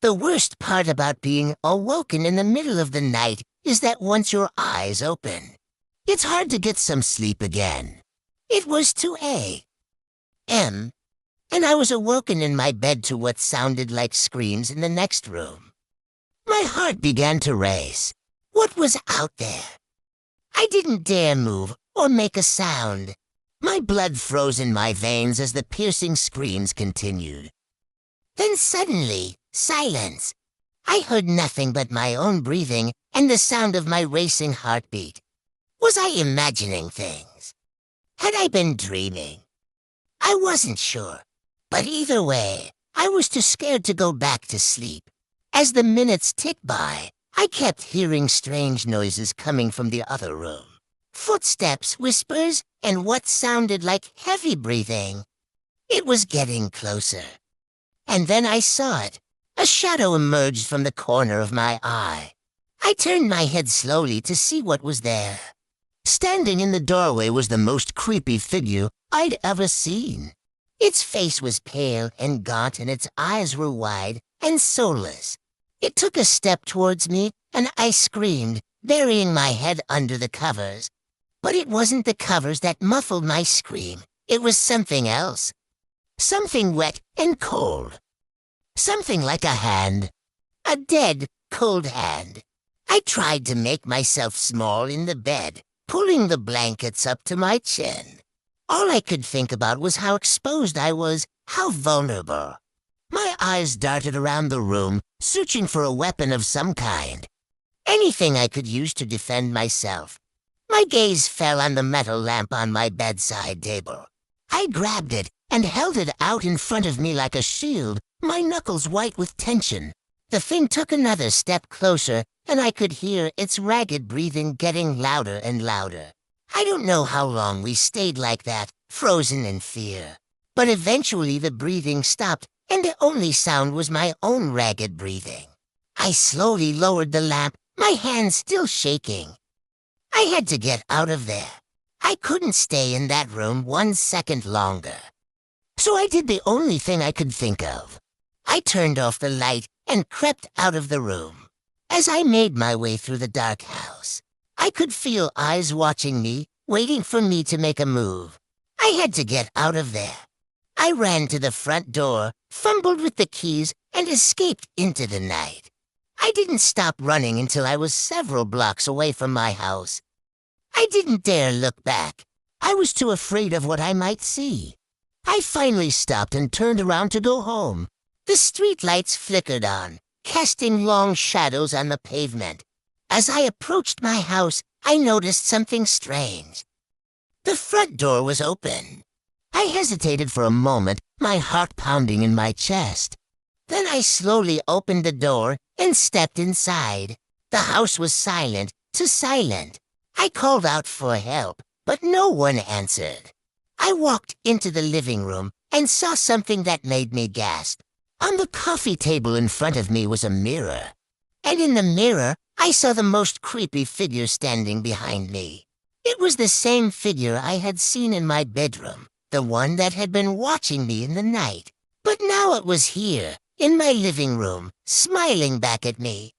The worst part about being awoken in the middle of the night is that once your eyes open, it's hard to get some sleep again. It was 2 a.m., and I was awoken in my bed to what sounded like screams in the next room. My heart began to race. What was out there? I didn't dare move or make a sound. My blood froze in my veins as the piercing screams continued. Then suddenly, silence. I heard nothing but my own breathing and the sound of my racing heartbeat. Was I imagining things? Had I been dreaming? I wasn't sure. But either way, I was too scared to go back to sleep. As the minutes ticked by, I kept hearing strange noises coming from the other room. Footsteps, whispers, and what sounded like heavy breathing. It was getting closer. And then I saw it. A shadow emerged from the corner of my eye. I turned my head slowly to see what was there. Standing in the doorway was the most creepy figure I'd ever seen. Its face was pale and gaunt, and its eyes were wide and soulless. It took a step towards me, and I screamed, burying my head under the covers. But it wasn't the covers that muffled my scream. It was something else. Something wet and cold. Something like a hand. A dead, cold hand. I tried to make myself small in the bed, pulling the blankets up to my chin. All I could think about was how exposed I was, how vulnerable. My eyes darted around the room, searching for a weapon of some kind. Anything I could use to defend myself. My gaze fell on the metal lamp on my bedside table. I grabbed it and held it out in front of me like a shield, my knuckles white with tension. The thing took another step closer, and I could hear its ragged breathing getting louder and louder. I don't know how long we stayed like that, frozen in fear. But eventually the breathing stopped, and the only sound was my own ragged breathing. I slowly lowered the lamp, my hands still shaking. I had to get out of there. I couldn't stay in that room 1 second longer. So I did the only thing I could think of. I turned off the light and crept out of the room. As I made my way through the dark house, I could feel eyes watching me, waiting for me to make a move. I had to get out of there. I ran to the front door, fumbled with the keys, and escaped into the night. I didn't stop running until I was several blocks away from my house. I didn't dare look back. I was too afraid of what I might see. I finally stopped and turned around to go home. The streetlights flickered on, casting long shadows on the pavement. As I approached my house, I noticed something strange. The front door was open. I hesitated for a moment, my heart pounding in my chest. Then I slowly opened the door and stepped inside. The house was silent, too silent. I called out for help, but no one answered. I walked into the living room and saw something that made me gasp. On the coffee table in front of me was a mirror. And in the mirror, I saw the most creepy figure standing behind me. It was the same figure I had seen in my bedroom, the one that had been watching me in the night. But now it was here, in my living room, smiling back at me.